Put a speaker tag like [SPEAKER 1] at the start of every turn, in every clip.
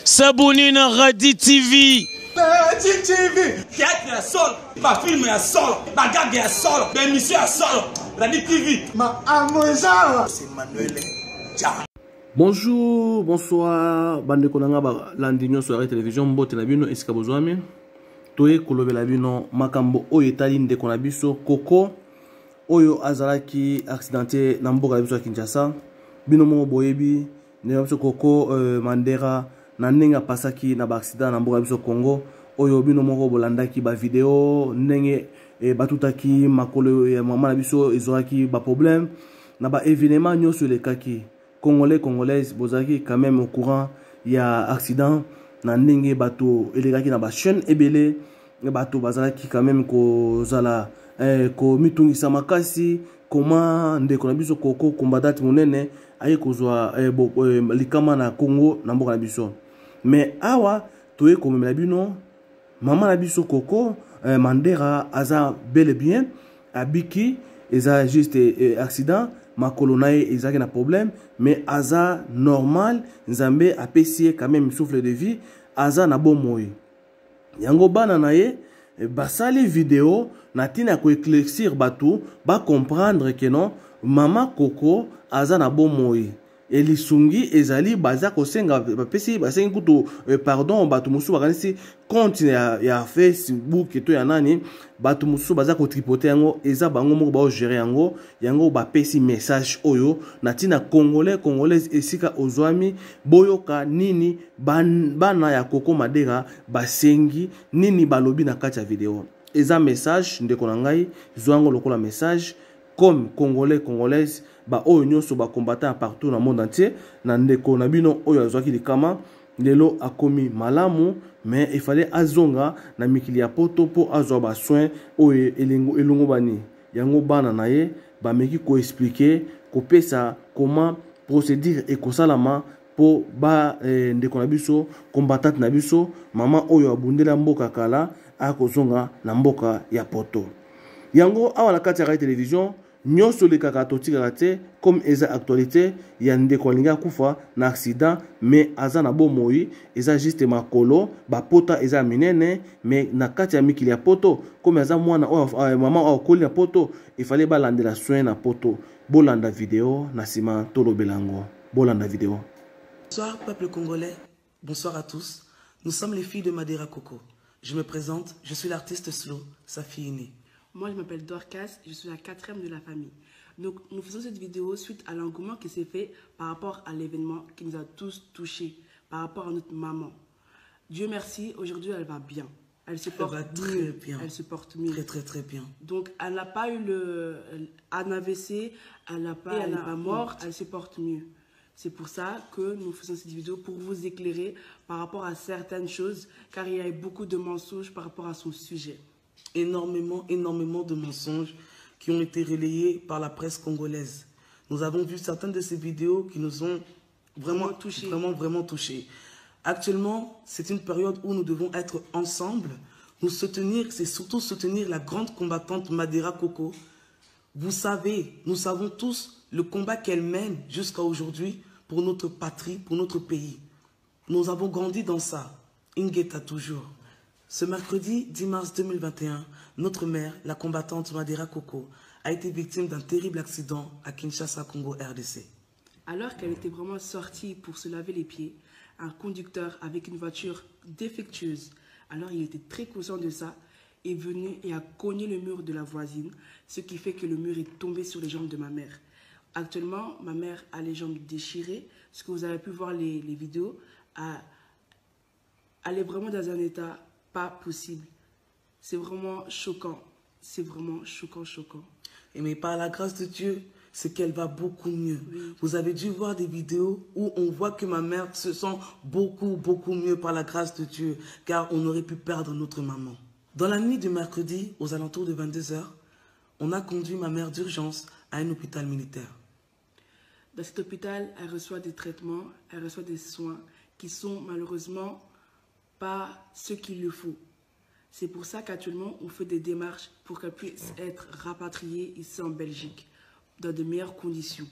[SPEAKER 1] S'abonner à Radi TV.
[SPEAKER 2] Radi TV. Théâtre ya solo, ma film ya solo, ma gag ya solo, ma émission ya solo. Radi TV. Ma amour c'est Manuel Dia.
[SPEAKER 3] Bonjour, bonsoir, bande konanga ba landinyo sur la télévision mbote na bino esika bozwami. Toye kolobela bino makambo oyo etali ndeko na biso Koko oyo azalaki accidenté na mboka na biso ya Kinshasa. Bino mo boyebi ne biso Koko Mandera na ndenge pasaki na ba accident na mboka na biso Congo oyo bino moko bolandaki ba video ndenge batutaki makolo ya mama na biso ezoraki ba problème na ba événement nyonso lekaki. Congolais, Congolaises, bozaki quand même au courant, il y a accident, na ndenge bateau, elegaki na ba chaîne ebele, bateau bazalaki quand même ko zala, ko mitungisa makasi, comment ndeko na biso Koko combattant monene, aye kozwa likama na Congo na mboka na biso. Mais awa toye komemela bino, maman na biso Koko Mandera aza bel et bien abiki, eza juste accident. Ma colonae ezaki na problème mais aza normal nzambe apesi quand même souffle de vie aza na bon moyi yango bana na ye basali vidéo na tina ko éclaircir batou ba comprendre que non mama Koko aza na bon moyi elisungi ezali baza kosenga bapesi basengi kutu pardon batu musu bakanisi compte ya Facebook to ya nani batu musu baza ko tripoter yango eza bango moko ba gérer yango bapesi message oyo na tina congolais congolaise esika ozwami boyoka nini bana ya Koko Mandera basengi nini balobi na kati ya video eza message ndeko na ngai zwango lokola message comme congolais congolaise ba oyo nyonso ba combattant partout dans le monde entier na ndeko na bino oyo azwaki likama lelo akomi malamu mais il fallait azonga na mikili ya poto po azwa ba soin oyo elongo bani yango bana na ye ba meki ko expliquer ko pesa comment procédure et kosalama po ba ndeko na biso combattant na biso mama oyo abundela mboka kala akozonga na mboka ya poto yango awa na kati ya télévision nyonso le kaka totika te comme eza actualité ya ndeko alinga kufa na accident mais aza na bomoi eza juste makolo bapota eza minene mais na kati ya mikili ya poto comme aza mwana mama o koli na poto il fallait balandela soin na poto bolanda vidéo na sima tolo belango bolanda vidéo.
[SPEAKER 4] Bonsoir peuple congolais, bonsoir à tous. Nous sommes les filles de Mandera Koko. Je me présente, je suis l'artiste Slow, sa fille aînée.
[SPEAKER 5] Moi, je m'appelle Dorcas, je suis la 4e de la famille. Donc, nous faisons cette vidéo suite à l'engouement qui s'est fait par rapport à l'événement qui nous a tous touchés, par rapport à notre maman. Dieu merci, aujourd'hui, elle va bien. Elle se porte
[SPEAKER 4] très bien.
[SPEAKER 5] Elle se porte mieux.
[SPEAKER 4] Très bien.
[SPEAKER 5] Donc, elle n'a pas eu un AVC, elle n'est pas morte, elle se porte mieux. C'est pour ça que nous faisons cette vidéo, pour vous éclairer par rapport à certaines choses, car il y a eu beaucoup de mensonges par rapport à son sujet.
[SPEAKER 4] Énormément de mensonges qui ont été relayés par la presse congolaise. Nous avons vu certaines de ces vidéos qui nous ont vraiment touchés. Actuellement, c'est une période où nous devons être ensemble, nous soutenir, c'est surtout soutenir la grande combattante Mandera Koko. Vous savez, nous savons tous le combat qu'elle mène jusqu'à aujourd'hui pour notre patrie, pour notre pays. Nous avons grandi dans ça. Ingeta toujours. Ce mercredi 10 mars 2021, notre mère, la combattante Mandera Koko, a été victime d'un terrible accident à Kinshasa, Congo, RDC.
[SPEAKER 5] Alors qu'elle était vraiment sortie pour se laver les pieds, un conducteur avec une voiture défectueuse, alors il était très conscient de ça, est venu et a cogné le mur de la voisine, ce qui fait que le mur est tombé sur les jambes de ma mère. Actuellement, ma mère a les jambes déchirées, ce que vous avez pu voir les vidéos, elle est vraiment dans un état pas possible. C'est vraiment choquant. C'est vraiment choquant.
[SPEAKER 4] Mais par la grâce de Dieu, c'est qu'elle va beaucoup mieux.
[SPEAKER 5] Oui.
[SPEAKER 4] Vous avez dû voir des vidéos où on voit que ma mère se sent beaucoup mieux par la grâce de Dieu, car on aurait pu perdre notre maman. Dans la nuit du mercredi, aux alentours de 22 h, on a conduit ma mère d'urgence à un hôpital militaire.
[SPEAKER 5] Dans cet hôpital, elle reçoit des traitements, elle reçoit des soins qui sont malheureusement pas ce qu'il lui faut. C'est pour ça qu'actuellement, on fait des démarches pour qu'elle puisse être rapatriée ici en Belgique, dans de meilleures conditions.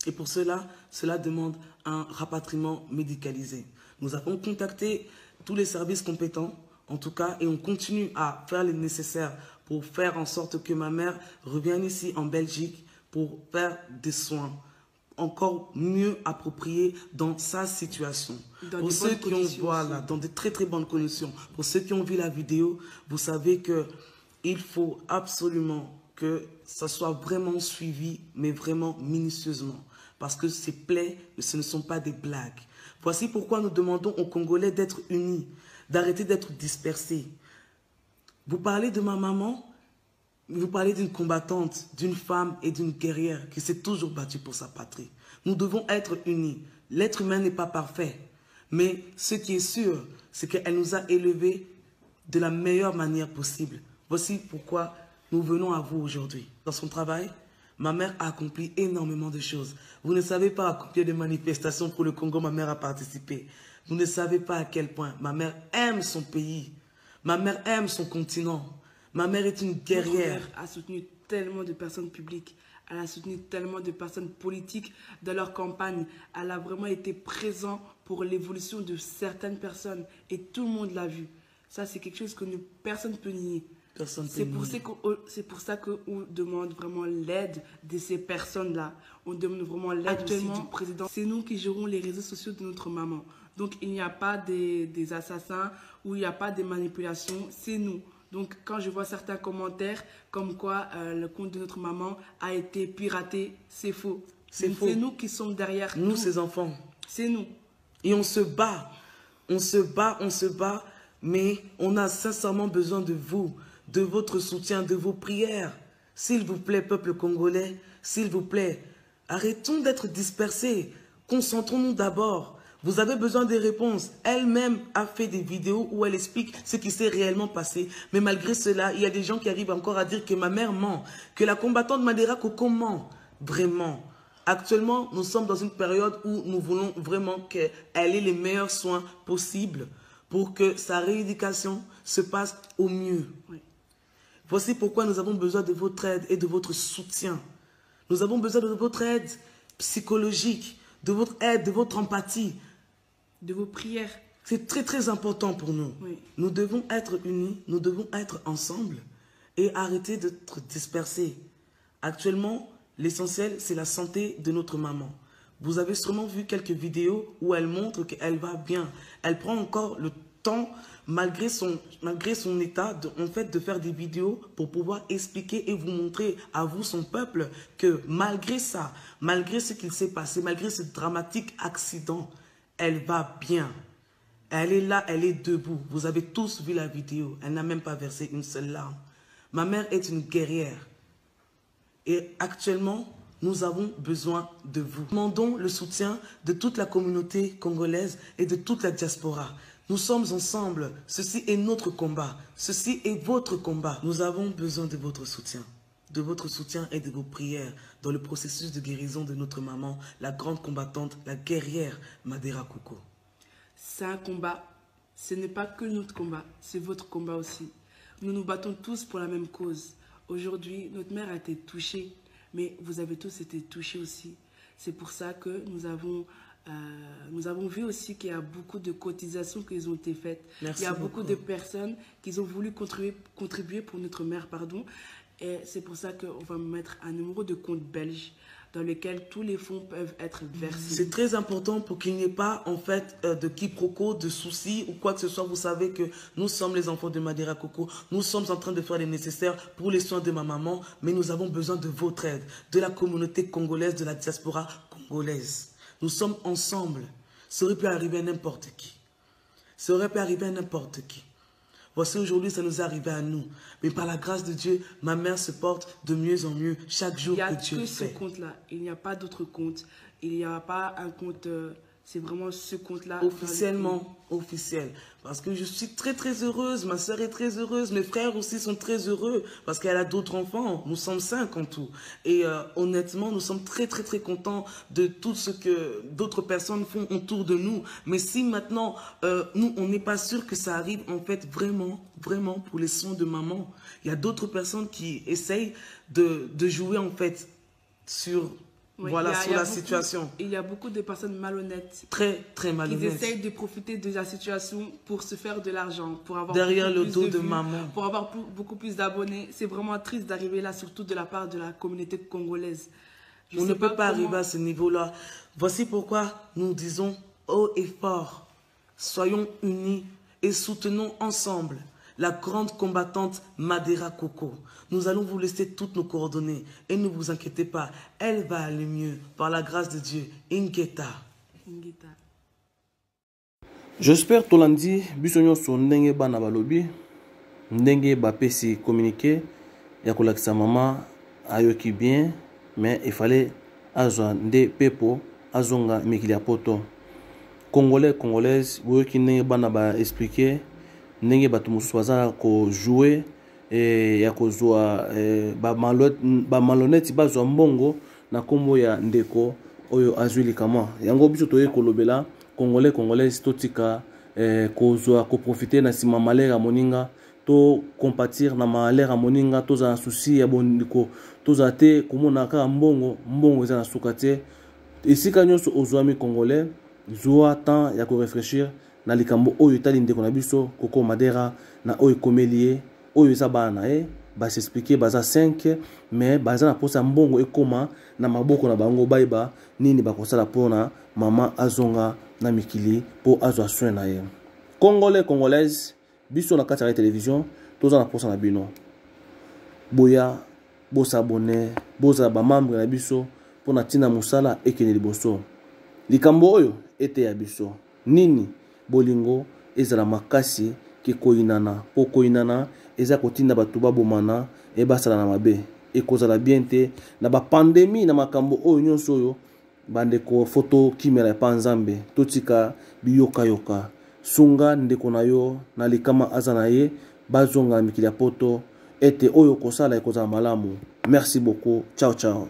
[SPEAKER 4] Et pour cela, cela demande un rapatriement médicalisé. Nous avons contacté tous les services compétents, en tout cas, et on continue à faire le nécessaire pour faire en sorte que ma mère revienne ici en Belgique pour faire des soins encore mieux appropriés dans sa situation. Pour ceux qui ont, voilà, dans de très très bonnes conditions. Pour ceux qui ont vu la vidéo, vous savez que il faut absolument que ça soit vraiment suivi, mais vraiment minutieusement. Parce que ces plaies, ce ne sont pas des blagues. Voici pourquoi nous demandons aux Congolais d'être unis, d'arrêter d'être dispersés. Vous parlez de ma maman, vous parlez d'une combattante, d'une femme et d'une guerrière qui s'est toujours battue pour sa patrie. Nous devons être unis. L'être humain n'est pas parfait. Mais ce qui est sûr, c'est qu'elle nous a élevés de la meilleure manière possible. Voici pourquoi nous venons à vous aujourd'hui. Dans son travail, ma mère a accompli énormément de choses. Vous ne savez pas à combien de manifestations pour le Congo ma mère a participé. Vous ne savez pas à quel point ma mère aime son pays. Ma mère aime son continent. Ma mère est une guerrière.
[SPEAKER 5] Notre mère a soutenu tellement de personnes publiques. Elle a soutenu tellement de personnes politiques dans leur campagne. Elle a vraiment été présente pour l'évolution de certaines personnes. Et tout le monde l'a vu. Ça, c'est quelque chose que personne ne peut nier. C'est pour ça qu'on demande vraiment l'aide de ces personnes-là. On demande vraiment l'aide du président. C'est nous qui gérons les réseaux sociaux de notre maman. Donc, il n'y a pas des assassins ou il n'y a pas de manipulations. C'est nous. Donc, quand je vois certains commentaires comme quoi le compte de notre maman a été piraté, c'est faux. C'est nous qui sommes derrière.
[SPEAKER 4] Nous, ces enfants.
[SPEAKER 5] C'est nous.
[SPEAKER 4] Et on se bat. On se bat, on se bat. Mais on a sincèrement besoin de vous, de votre soutien, de vos prières. S'il vous plaît, peuple congolais, s'il vous plaît, arrêtons d'être dispersés. Concentrons-nous d'abord. Vous avez besoin des réponses. Elle-même a fait des vidéos où elle explique ce qui s'est réellement passé. Mais malgré cela, il y a des gens qui arrivent encore à dire que ma mère ment, que la combattante Madera Coco ment. Vraiment. Actuellement, nous sommes dans une période où nous voulons vraiment qu'elle ait les meilleurs soins possibles pour que sa rééducation se passe au mieux.
[SPEAKER 5] Oui.
[SPEAKER 4] Voici pourquoi nous avons besoin de votre aide et de votre soutien. Nous avons besoin de votre aide psychologique, de votre aide, de votre empathie.
[SPEAKER 5] De vos prières.
[SPEAKER 4] C'est très très important pour nous.
[SPEAKER 5] Oui.
[SPEAKER 4] Nous devons être unis, nous devons être ensemble et arrêter d'être dispersés. Actuellement, l'essentiel, c'est la santé de notre maman. Vous avez sûrement vu quelques vidéos où elle montre qu'elle va bien. Elle prend encore le temps, malgré son état, de faire des vidéos pour pouvoir expliquer et vous montrer à vous, son peuple, que malgré ça, malgré ce qu'il s'est passé, malgré ce dramatique accident, elle va bien. Elle est là, elle est debout. Vous avez tous vu la vidéo. Elle n'a même pas versé une seule larme. Ma mère est une guerrière. Et actuellement, nous avons besoin de vous. Nous demandons le soutien de toute la communauté congolaise et de toute la diaspora. Nous sommes ensemble. Ceci est notre combat. Ceci est votre combat. Nous avons besoin de votre soutien. De votre soutien et de vos prières dans le processus de guérison de notre maman, la grande combattante, la guerrière Madera Coco.
[SPEAKER 5] C'est un combat. Ce n'est pas que notre combat, c'est votre combat aussi. Nous nous battons tous pour la même cause. Aujourd'hui, notre mère a été touchée, mais vous avez tous été touchés aussi. C'est pour ça que nous avons vu aussi qu'il y a beaucoup de cotisations qui ont été faites.
[SPEAKER 4] Merci
[SPEAKER 5] Il y a
[SPEAKER 4] beaucoup
[SPEAKER 5] beaucoup de personnes qui ont voulu contribuer pour notre mère, pardon. Et c'est pour ça qu'on va mettre un numéro de compte belge dans lequel tous les fonds peuvent être versés.
[SPEAKER 4] C'est très important pour qu'il n'y ait pas en fait de quiproquo, de soucis ou quoi que ce soit. Vous savez que nous sommes les enfants de Madera Coco. Nous sommes en train de faire les nécessaires pour les soins de ma maman, mais nous avons besoin de votre aide, de la communauté congolaise, de la diaspora congolaise. Nous sommes ensemble. Ça aurait pu arriver à n'importe qui. Ça aurait pu arriver à n'importe qui. Voici aujourd'hui, ça nous est arrivé à nous. Mais par la grâce de Dieu, ma mère se porte de mieux en mieux chaque jour que Dieu fait. Il n'y a que ce
[SPEAKER 5] compte-là. Il n'y a pas d'autre compte. Il n'y a pas un compte... c'est vraiment ce compte-là.
[SPEAKER 4] Officiellement, officiel. Parce que je suis très très heureuse. Ma soeur est très heureuse. Mes frères aussi sont très heureux. Parce qu'elle a d'autres enfants. Nous sommes 5 en tout. Et honnêtement, nous sommes très très très contents de tout ce que d'autres personnes font autour de nous. Mais si maintenant, nous, on n'est pas sûr que ça arrive en fait vraiment, vraiment pour les soins de maman. Il y a d'autres personnes qui essayent de jouer en fait sur
[SPEAKER 5] Oui,
[SPEAKER 4] voilà, sur la situation.
[SPEAKER 5] Il y a beaucoup de personnes malhonnêtes.
[SPEAKER 4] Très, très malhonnêtes.
[SPEAKER 5] Qui essayent de profiter de la situation pour se faire de l'argent, pour avoir
[SPEAKER 4] derrière le dos de
[SPEAKER 5] vues,
[SPEAKER 4] maman.
[SPEAKER 5] Pour avoir beaucoup plus d'abonnés. C'est vraiment triste d'arriver là, surtout de la part de la communauté congolaise.
[SPEAKER 4] On ne peut pas arriver à ce niveau-là. Voici pourquoi nous disons haut et fort, soyons unis et soutenons ensemble la grande combattante Madera Coco. Nous allons vous laisser toutes nos coordonnées et ne vous inquiétez pas, elle va aller mieux par la grâce de Dieu. Ingeta.
[SPEAKER 3] J'espère tolandi biso nyonso ndenge bana balobi ndenge bapesi communiqué ya kolakisa mama ayoki bien mais il fallait azwa nde pepo azonga mikili ya poto. Congolais congolaise boyoki ndenge bana ba expliquer ndenge bato mosusu baza ko jouer ya kozwa ba malhonnête bazwa mbongo na kombo ya ndeko oyo azwi likama. Yango biso toye kolobela congolais congolaise totika kozwa ko profiter na sima malera moninga to compatir na malera moninga to za souci ya bondiko to za te komona ka mbongo eza na suka te. Esika nyonso ozwami congolais zwa temps ya ko réfléchir na likambo oyo tali ndeko na biso Coco Madera na oyo komelie oyo eza bana ba s'expliquer baza 5 mais baza na posa mbongo ekoma na maboko na bango baiba nini bakosala pona mama azonga na mikili po azwa soin na ye. Congolais congolaise biso na kati ya télévision toza na posa na bino boya bosa abonné boza ba membre na biso pona tina musala ekene liboso likambo oyo ete ya biso nini bolingo ezala makasi ke koinana po koinana eza kotinda bato babomana e basala na mabe ekozala bien te na ba pandémie na makambo oyo nyonso oyo bandeko foto kimela ya panzambe totika biyoka yoka sunga ndeko na yo na likama aza na ye bazonga mikili ya poto ete oyo kosala ekozala malamu. Merci beaucoup, ciao ciao.